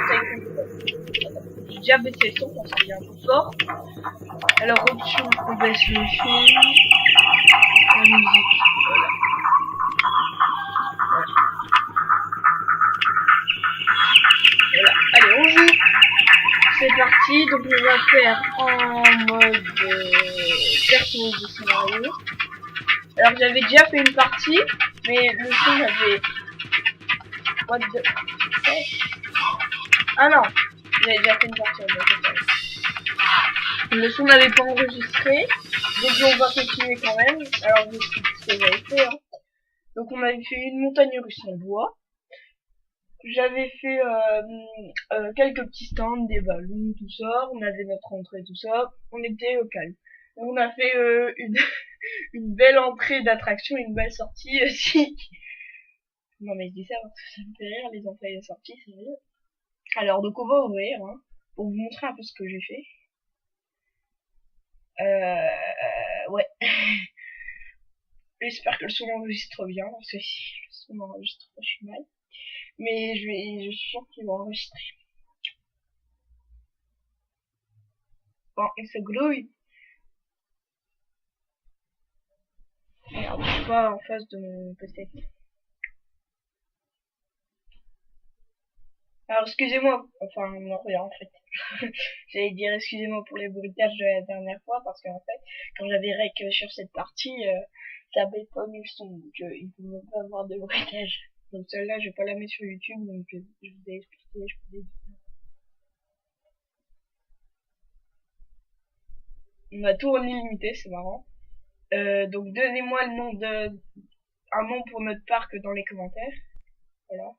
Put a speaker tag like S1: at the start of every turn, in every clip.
S1: taille contrôle. J'ai déjà baissé le son, quand ça devient un peu fort. Alors, option, on baisse le son. La musique, voilà. Voilà, allez, on joue. C'est parti, donc on va faire en mode perso de scénario. Alors j'avais déjà fait une partie, mais le son avait... What the... Ah non, j'avais déjà fait une partie. Le son n'avait pas enregistré, donc on va continuer quand même. Alors je sais ce que j'avais fait. Hein. Donc on avait fait une montagne russe en bois. J'avais fait quelques petits stands, des ballons, tout ça. On avait notre entrée, tout ça. On était au calme. On a fait une belle entrée d'attraction, une belle sortie aussi. Non mais je dis ça parce que ça me fait rire, les entrées et les sorties, c'est vrai. Alors donc on va ouvrir, hein, pour vous montrer un peu ce que j'ai fait. Ouais. J'espère que le son enregistre bien, parce que si le son enregistre pas, je suis mal. Mais je suis sûr qu'il va enregistrer. Bon, il se grouille. Merde, je suis pas en face de mon PC. Alors excusez-moi, enfin non rien en fait. J'allais dire excusez-moi pour les bruitages de la dernière fois parce qu'en fait, quand j'avais rec sur cette partie, ça avait pas mis le son, donc il ne pouvait pas avoir de bruitage. Donc celle-là, je vais pas la mettre sur YouTube, donc je vous ai expliqué, je vous ai dit. On a tout en illimité, c'est marrant. Donc donnez-moi le nom un nom pour notre parc dans les commentaires. Voilà.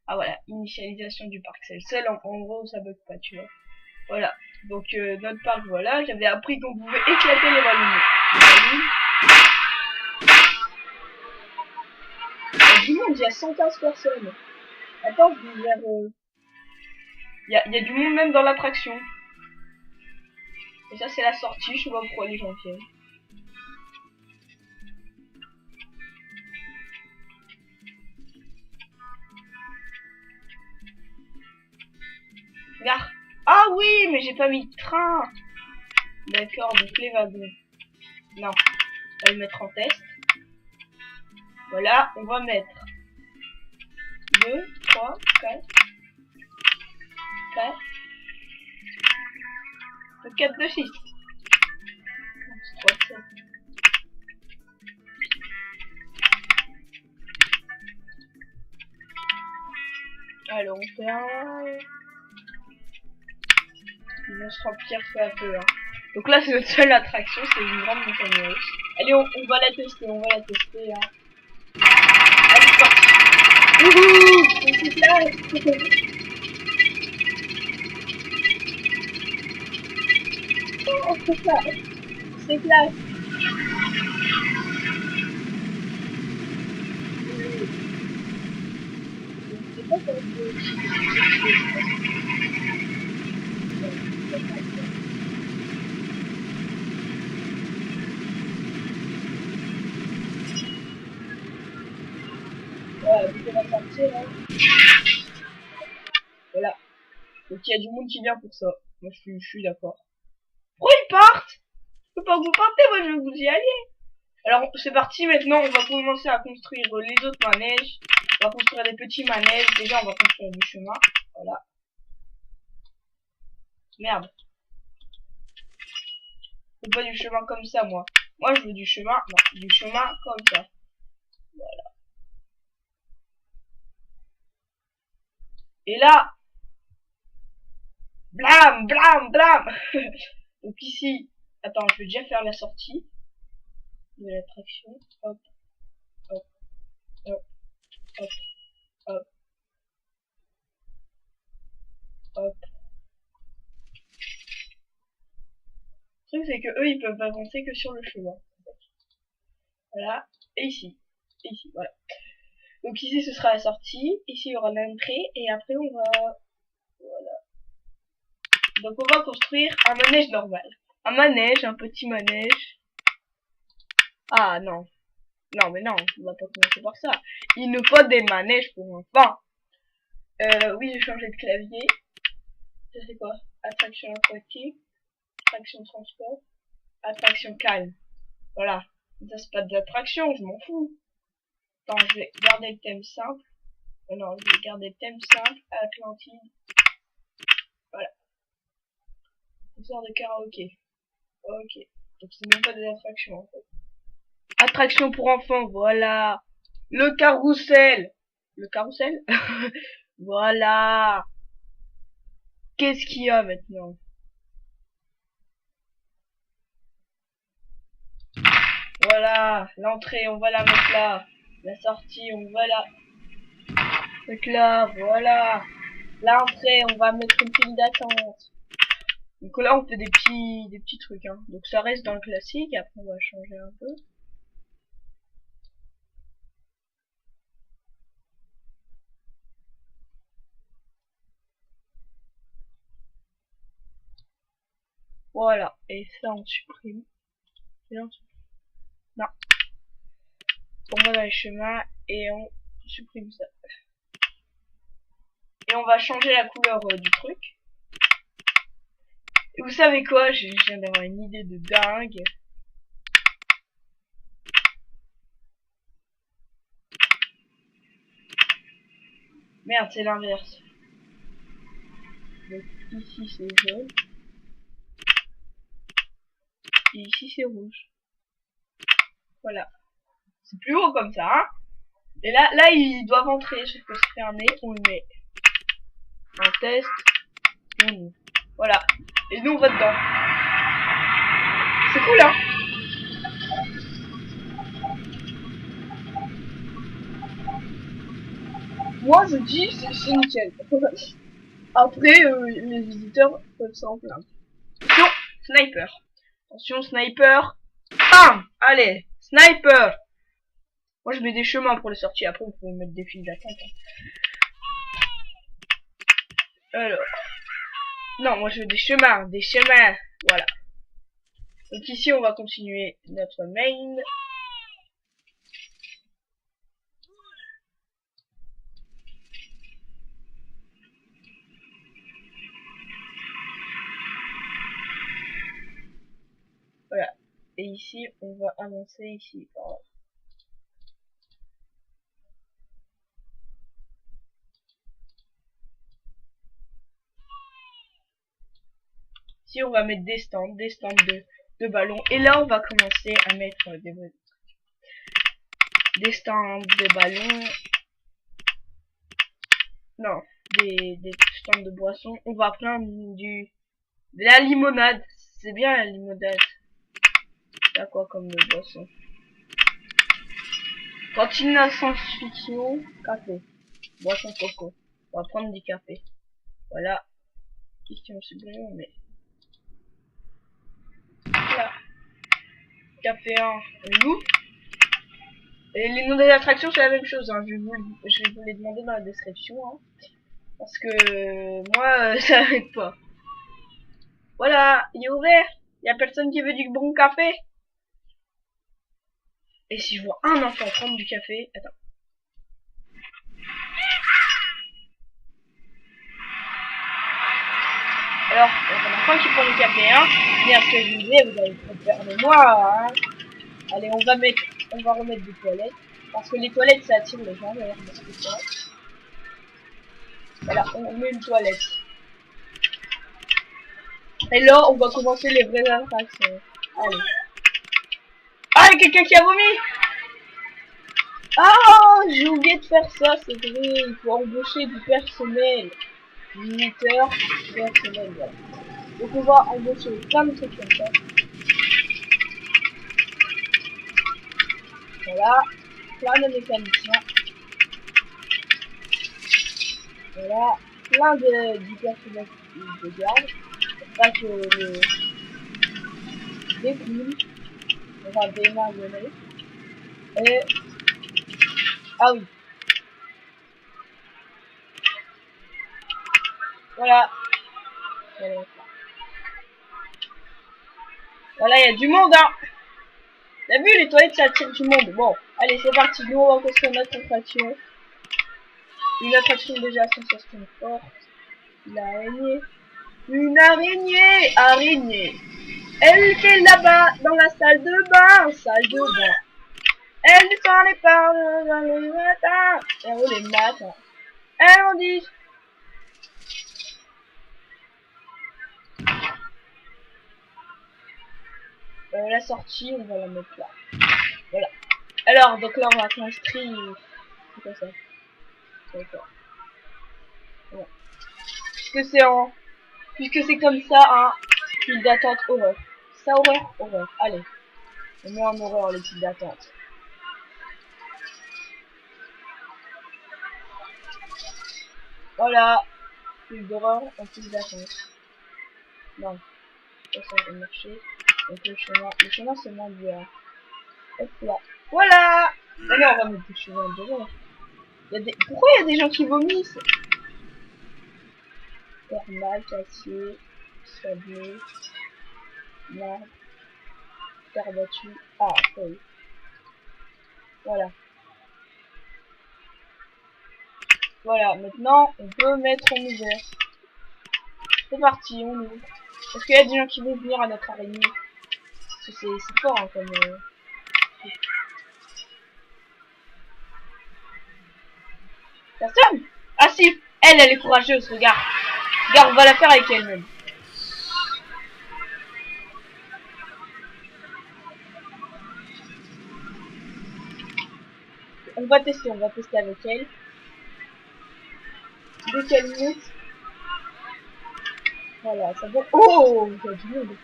S1: Ah voilà, initialisation du parc, c'est le seul, en gros ça bug pas, tu vois. Voilà, donc notre parc, voilà, j'avais appris qu'on pouvait éclater les ballons. Il y a du monde, il y a 115 personnes. Attends, je vais vers... Il y a du monde même dans l'attraction. Et ça c'est la sortie, je sais pas pourquoi les gens viennent. Regarde. Ah oui, mais j'ai pas mis de train. D'accord, donc les wagons. Non, on va le mettre en test. Voilà, on va mettre 2, 3, 4. 4 de 6. Alors on fait un... Ils vont se remplir peu à peu. Hein. Donc là c'est notre seule attraction, c'est une grande montagne russe. Allez, on va la tester, Hein. Allez, c'est parti. Wouhou, c'est clair. Oh, c'est clair. C'est clair. C'est pas comme voilà, donc on va partir. Hein. Voilà. Donc il y a du monde qui vient pour ça. Moi je suis d'accord. Pourquoi ils partent? Je peux pas que vous partez, moi je veux que vous y alliez. Alors c'est parti, maintenant on va commencer à construire les autres manèges. On va construire des petits manèges. Déjà on va construire du chemin. Voilà. Merde. Je veux pas du chemin comme ça moi. Moi je veux du chemin. Non, du chemin comme ça. Voilà. Et là. Blam, blam, blam. Donc ici. Attends, je vais déjà faire la sortie de l'attraction. Hop. Hop. Hop. Hop. Hop. Hop. Le truc c'est que eux ils peuvent avancer que sur le chemin. Voilà. Et ici. Et ici, voilà. Donc ici ce sera la sortie. Ici il y aura l'entrée. Et après on va... Voilà. Donc on va construire un manège normal. Un manège, un petit manège. Ah non. Non mais non, on va pas commencer par ça. Il nous faut des manèges pour enfants. Oui, j'ai changé de clavier. Ça c'est quoi? Attraction aquatique, attraction transport, attraction calme. Voilà. Ça c'est pas de l'attraction, je m'en fous. Attends, je vais garder le thème simple. Non, je vais garder le thème simple. Atlantide. Voilà. Une sorte de karaoké. Ok. Donc c'est même pas des attractions en fait. Attraction pour enfants, voilà. Le carrousel. Le carrousel. Voilà. Qu'est-ce qu'il y a maintenant? Voilà. L'entrée, on va la mettre là. La sortie, on va la mettre là. Voilà. L'entrée, on va mettre une file d'attente. Donc là, on fait des petits trucs, hein. Donc ça reste dans le classique. Après, on va changer un peu. Voilà. Et ça, on supprime. Et on supprime. Non. On va dans les chemins et on supprime ça. Et on va changer la couleur du truc. Et vous savez quoi? Je viens d'avoir une idée de dingue. Merde, c'est l'inverse. Donc ici c'est jaune. Et ici c'est rouge. Voilà. C'est plus haut comme ça, hein. Et là ils doivent entrer, sauf que c'est fermé. On le met en test. On ouvre. Voilà. Et nous on va dedans. C'est cool, hein. Moi je dis c'est nickel. Après les visiteurs peuvent s'en plaindre. Attention, sniper. Attention, sniper. Bam. Allez, sniper. Moi je mets des chemins pour les sorties. Après on peut mettre des files d'attente. Alors. Non, moi je veux des chemins, des chemins. Voilà. Donc ici on va continuer notre main. Voilà. Et ici on va avancer ici. Voilà. Ici on va mettre des stands de ballons. Et là on va commencer à mettre des stands de ballons. Non, des stands de boissons. On va prendre de la limonade. C'est bien la limonade. Y'a quoi comme boisson? Cantine à science-fiction, café. Boisson coco. On va prendre du café. Voilà. Question supplémentaire, mais... Voilà. Café 1, on ouvre. Et les noms des attractions, c'est la même chose. Hein. Je vais vous les demander dans la description. Hein. Parce que moi, ça n'arrête pas. Voilà, il est ouvert. Il y a personne qui veut du bon café. Et si je vois un enfant prendre du café... Attends. Alors, il y a un enfant qui prend du café, hein. Bien ce que je disais, vous allez trop faire de moi, hein. Allez, on va remettre des toilettes. Parce que les toilettes, ça attire les gens, d'ailleurs, parce que ça. Voilà, on met une toilette. Et là, on va commencer les vraies attractions. Allez. Ah, il y a quelqu'un qui a vomi! Ah, j'ai oublié de faire ça, c'est vrai. Il faut embaucher du personnel. Minuteur, personnel, voilà. Donc on va embaucher plein de trucs comme ça. Voilà. Plein de mécaniciens. Voilà. Plein du personnel de garde. Pas que des clowns. On va des marionnettes. Et... Ah oui. Voilà. Voilà, il y a du monde, hein. T'as vu, les toilettes, ça attire du monde. Bon, allez, c'est parti. Nous, on va construire notre attraction. Une attraction déjà sensation forte. L'araignée. Une araignée. Araignée. Elle était là-bas, dans la salle de bain. Salle de bain. Elle descend les pas dans le matin. Elle roule les matins. Elle en dit. La sortie, on va la mettre là. Voilà. Alors, donc là, on va construire. C'est quoi ça? D'accord. Voilà. Puisque c'est comme ça, hein. File d'attente horreur. Ça horreur, horreur. Allez. On met en horreur les files d'attente. Voilà. File d'horreur en file d'attente. Non. Ça va marcher. Donc le chemin c'est moins bien. Hop là. Voilà. Alors on va mettre des chemins devant. Pourquoi il y a des gens qui vomissent? Thermal, acier, sablé, marbre, terre battue. Ah, oui. Voilà. Voilà, maintenant on peut mettre en hiver. C'est parti, on ouvre. Parce qu'il y a des gens qui vont venir à notre araignée. Parce que c'est fort hein, comme... Personne. Ah si, elle est courageuse, regarde. Regarde, on va la faire avec elle-même. On va tester avec elle. Dès qu'elle monte. Voilà, ça va. Oh, il y a du monde.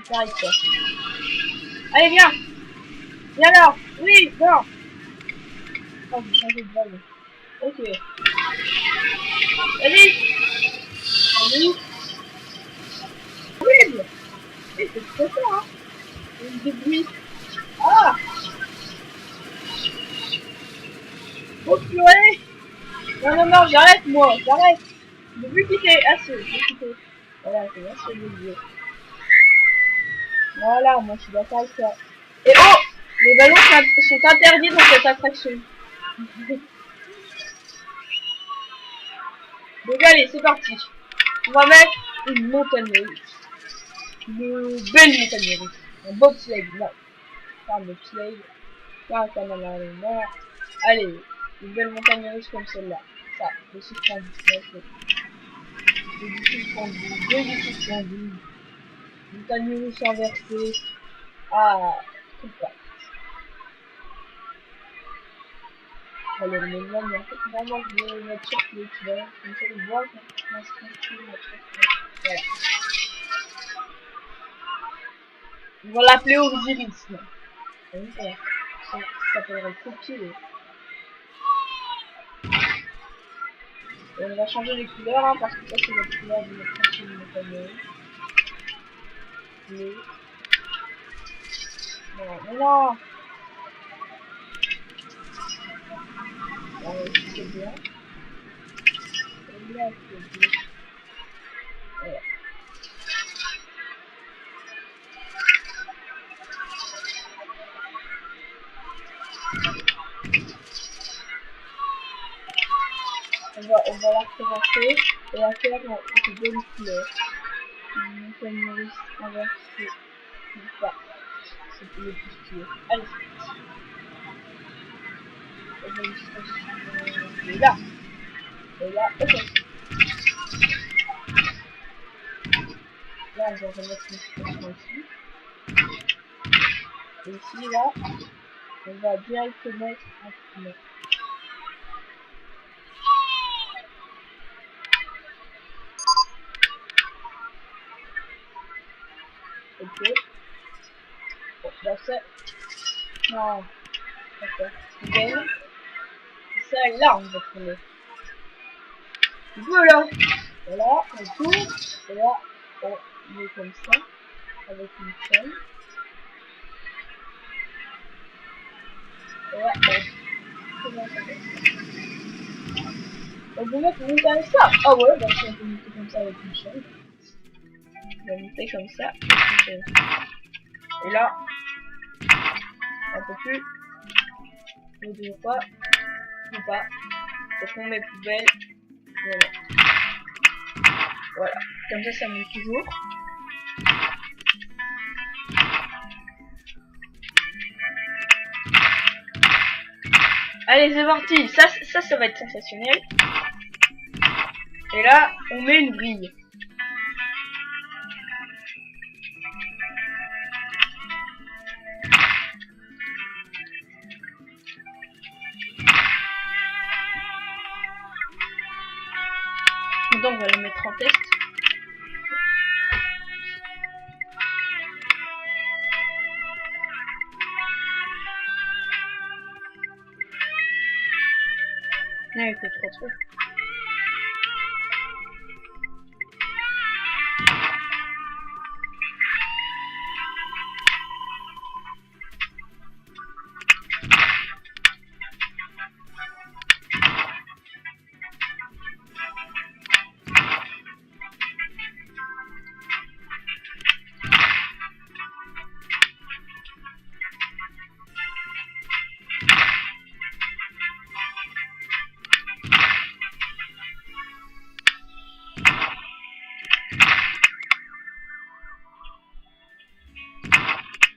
S1: C'est pareil quoi. Allez, viens. Viens là. Oui, non. Oh, j'ai changé de balle. Ok. Vas-y. Allez. Horrible. Eh, c'est trop fort, hein. Il y a des bruits. Ah. Oh, purée. Non, j'arrête, moi. J'arrête. Je veux plus quitter. Ah, c'est. Je veux quitter. Voilà, c'est bien ce que je veux dire. Voilà, moi je suis d'accord avec ça. Et oh, les ballons sont interdits dans cette attraction. Donc allez, c'est parti. On va mettre une montagne russe. Une belle montagne russe. Un bobsleigh, non. Pas un bobsleigh. Pas un canal à la mer. Allez, une belle montagne russe comme celle-là. Ça, le suspendu. Le suspendu. Montagne russe inversée. Ah, tout ça. Alors, on est là, mais en fait, vraiment, je vais mettre sur le tueur. Comme ça, le voit quand on se construit notre truc. Voilà. On va l'appeler Osiris. Ça s'appellerait Copier. Et on va changer les couleurs, hein, parce que ça, c'est la couleur de notre ancienne montagne. Bleu. Voilà, voilà. C'est bien. C'est bien, c'est bien. Voilà. On va la représenter et la faire de bonnes couleurs. Une montagne russe inversée. Voilà. C'est le plus stylé. Allez, on va juste là. Et là, ok. Là, on va remettre une situation ici. Et ici, là, on va direct mettre un fumée. Ok. Bon, bah ça... Non. D'accord. Bien. Ça, là, on va tourner. Voilà. Voilà, on tourne. Et là, on met comme ça. Avec une chaîne. Et là, on peut mettre une montagne ça. Ah ouais, bah si on peut monter comme ça avec une chaîne. On va monter comme ça avec une chaîne. Et là, Un peu plus. Ne toujours pas. Ou pas. Donc on met poubelle. Voilà. Voilà. Comme ça monte toujours. Allez, c'est parti. Ça va être sensationnel. Et là, on met une grille. Donc on va la mettre en test. Il y a que 3 trucs.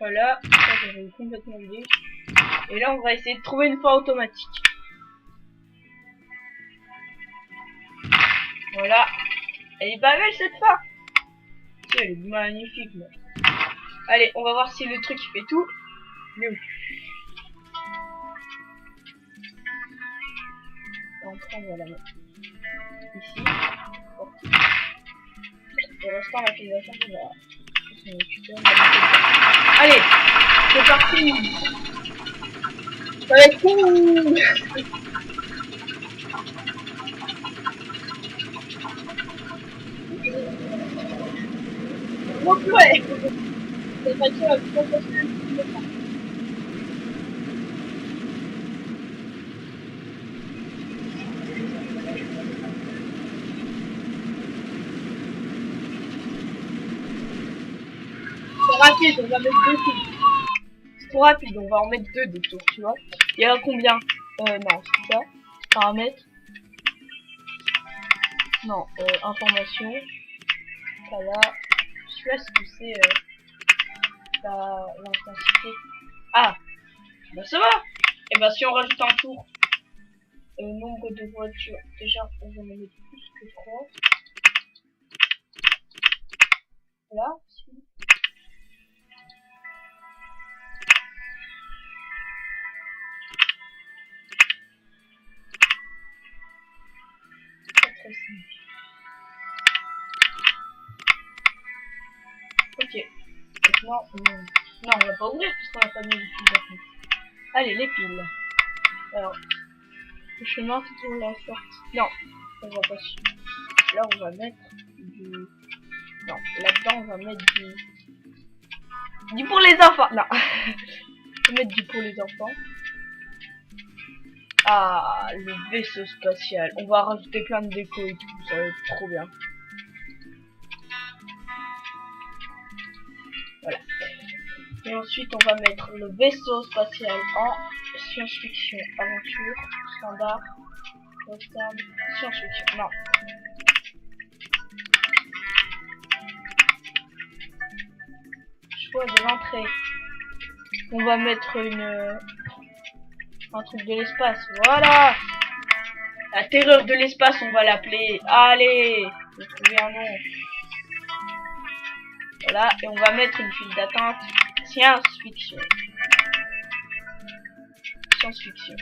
S1: Voilà, ça j'avais complètement oublié. Et là on va essayer de trouver une fois automatique. Voilà. Elle est pas belle cette fois. Si, elle est magnifique. Là. Allez, on va voir si le truc il fait tout. Il est où? On va la mettre ici. Pour l'instant la utilisation allez, c'est parti. Ça va être cool. Bon, ouais. C'est pas sûr, rapide, on va mettre 2 tours. C'est trop rapide, on va en mettre 2 des tours, tu vois. Il y a combien? Non, c'est ça. Paramètres. Non, information. Voilà. Je sais pas ce que c'est l'intensité. Ah, bah ça va. Et bah si on rajoute un tour, nombre de voitures, déjà on va en mettre plus que 3. Voilà. Ok. Maintenant, non, on va pas ouvrir puisqu'on a pas mis les piles. Allez, les piles. Alors, le chemin toujours la sortie. Non, on va pas suivre. Là, on va mettre du. Non, là-dedans, on va mettre du pour les enfants. Non, on va mettre du pour les enfants. Ah, le vaisseau spatial. On va rajouter plein de déco et tout. Ça va être trop bien. Voilà. Et ensuite, on va mettre le vaisseau spatial en science-fiction, aventure, standard, western, science-fiction. Non. Choix de l'entrée. On va mettre un truc de l'espace. Voilà. La terreur de l'espace, on va l'appeler. Allez, j'ai trouvé un nom. Voilà, et on va mettre une file d'attente. Science-fiction. Science-fiction.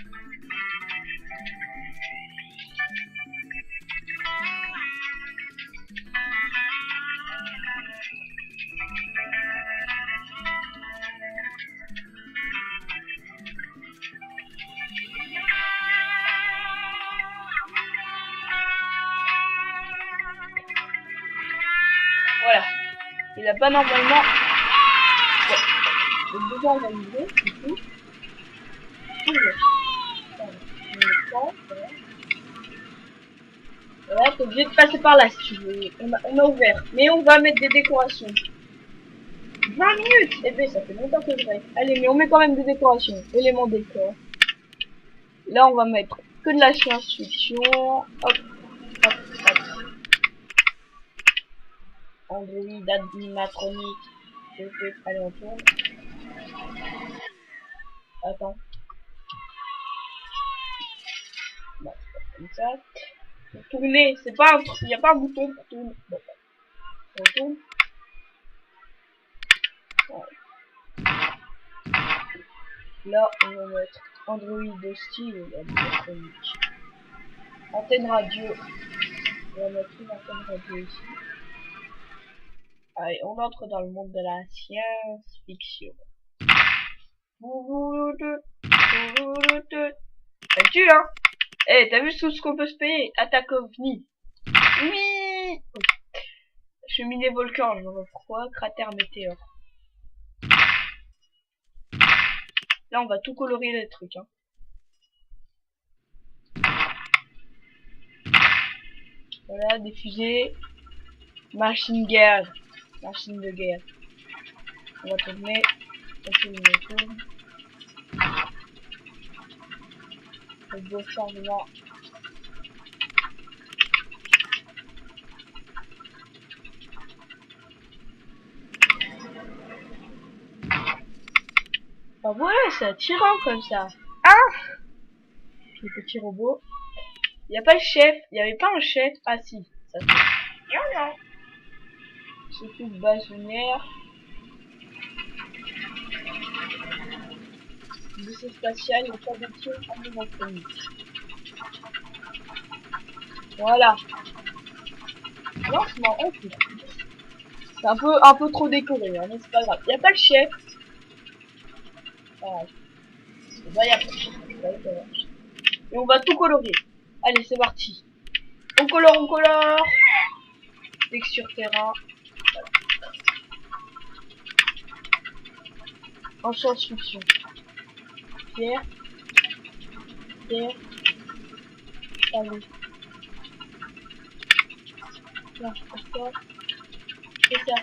S1: Voilà. Il a pas normalement. Ouais. Le besoin validé, du coup. Voilà, t'es obligé de passer par là si tu veux. On a ouvert. Mais on va mettre des décorations. 20 minutes. Eh ben, ça fait longtemps que je reste. Allez, mais on met quand même des décorations. Éléments décor. Là, on va mettre que de la science-fiction. Hop, hop, hop. Android, animatronique. Allez, on tourne. Attends. Bon, comme ça. Pour tourner, c'est pas un truc. Il n'y a pas un bouton pour tourner. Bon. On tourne. Ouais. Là, on va mettre Android de style animatronique. Antenne radio. On va mettre une antenne radio ici. Allez, on entre dans le monde de la science-fiction. Ça tue, hein? Eh, t'as vu tout ce qu'on peut se payer? Attaque OVNI. Oui! Cheminée volcan, je vois pourquoi. Cratère météore. Là, on va tout colorier les trucs, hein. Voilà, des fusées. Machine guerre. Machine de guerre. On va tourner. On tourne. Le beau changement. Ah voilà, c'est attirant comme ça. Ah! Les petits robots. Il n'y a pas le chef. Il n'y avait pas un chef. Ah si. Ça fait. Non. Surtout de bâtonnière. Vaisseau spatial, le pas de tir animatronique. Voilà. Lancement en cours. C'est un peu trop décoré, hein, mais c'est pas grave. Il n'y a pas le chef. Voilà. Bah, y a pas le chef. Et on va tout colorier. Allez, c'est parti. On colore. Texture terrain. Voilà. En science-fiction. Pierre. Allez. Là, encore. Et ça.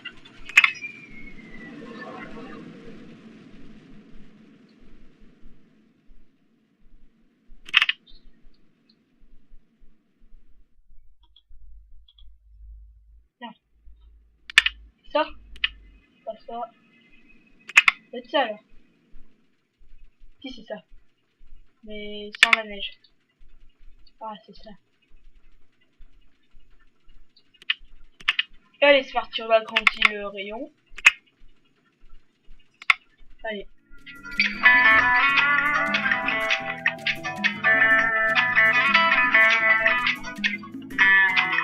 S1: Là. Ça. Pas ça. C'est ça alors. Si, c'est ça. Mais sans la neige. Ah, c'est ça. Et allez, c'est parti, on agrandit le rayon. Allez.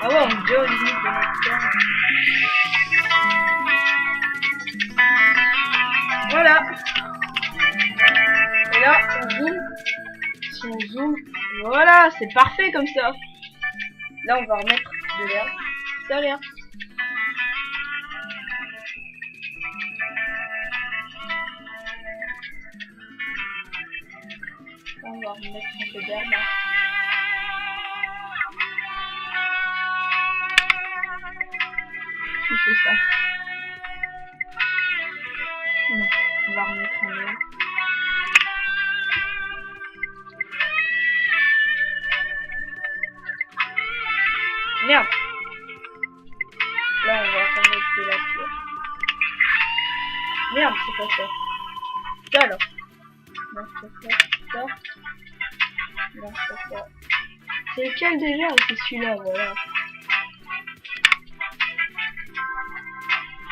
S1: Ah ouais, on est déjà au limite de notre temps. Voilà. Et là, on zoome. Si on zoome, voilà, c'est parfait comme ça. Là, on va remettre de l'air. Ça a l'air. On va remettre un peu d'air là. Je fais ça. Non, on va remettre en l'air. Merde. Là, on va remettre de la pierre. Merde, c'est pas ça. Ça alors. Non, c'est pas ça. Non, c'est pas ça. C'est lequel déjà? C'est celui-là, voilà.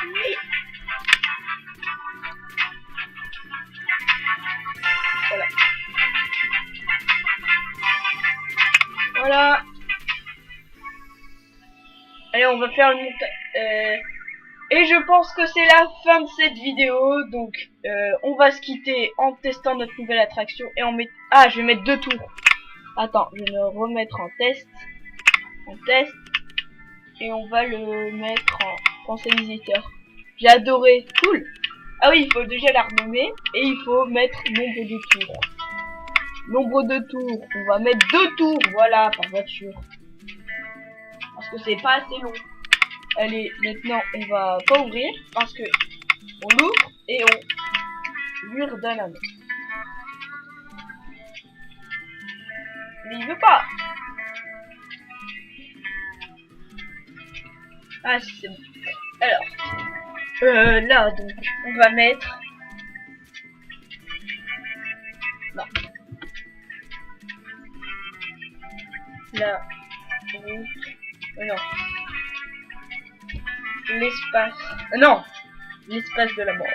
S1: Oui. Voilà. Voilà. Allez, on va faire une montagne. Et je pense que c'est la fin de cette vidéo. Donc, on va se quitter en testant notre nouvelle attraction. Et on met... Ah, je vais mettre 2 tours. Attends, je vais le remettre en test. En test. Et on va le mettre en conseil visiteur. J'ai adoré. Cool. Ah oui, il faut déjà la renommer. Et il faut mettre nombre de tours. Nombre de tours. On va mettre 2 tours. Voilà, par voiture. Parce que c'est pas assez long. Allez, maintenant, on va pas ouvrir. Parce que On l'ouvre et on lui redonne un autre. Mais il veut pas. Ah si, c'est bon. Alors, là donc, on va mettre... Non. Là, oui. Non. L'espace. Non. L'espace de la mort.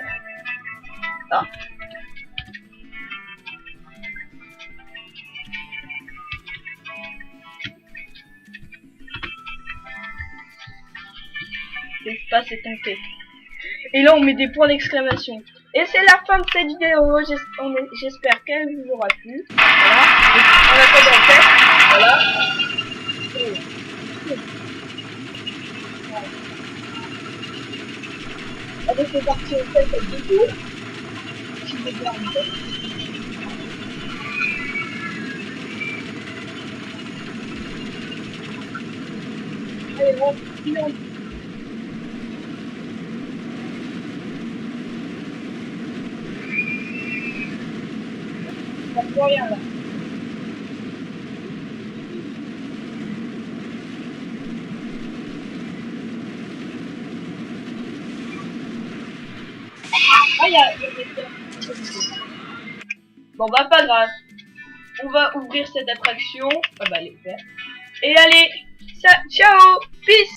S1: Ah. L'espace est tenté. Et là, on met des points d'exclamation. Et c'est la fin de cette vidéo. J'espère qu'elle vous aura plu. Voilà. On a fait en tête. Voilà. Allez, c'est parti, on fait cette vidéo. Je vais bien en tête. Allez, on va plus rien là. Ah, il y a des... Bon, bah, pas grave. On va ouvrir cette attraction. Ah, bah, elle est ouverte. Et allez, ciao, peace.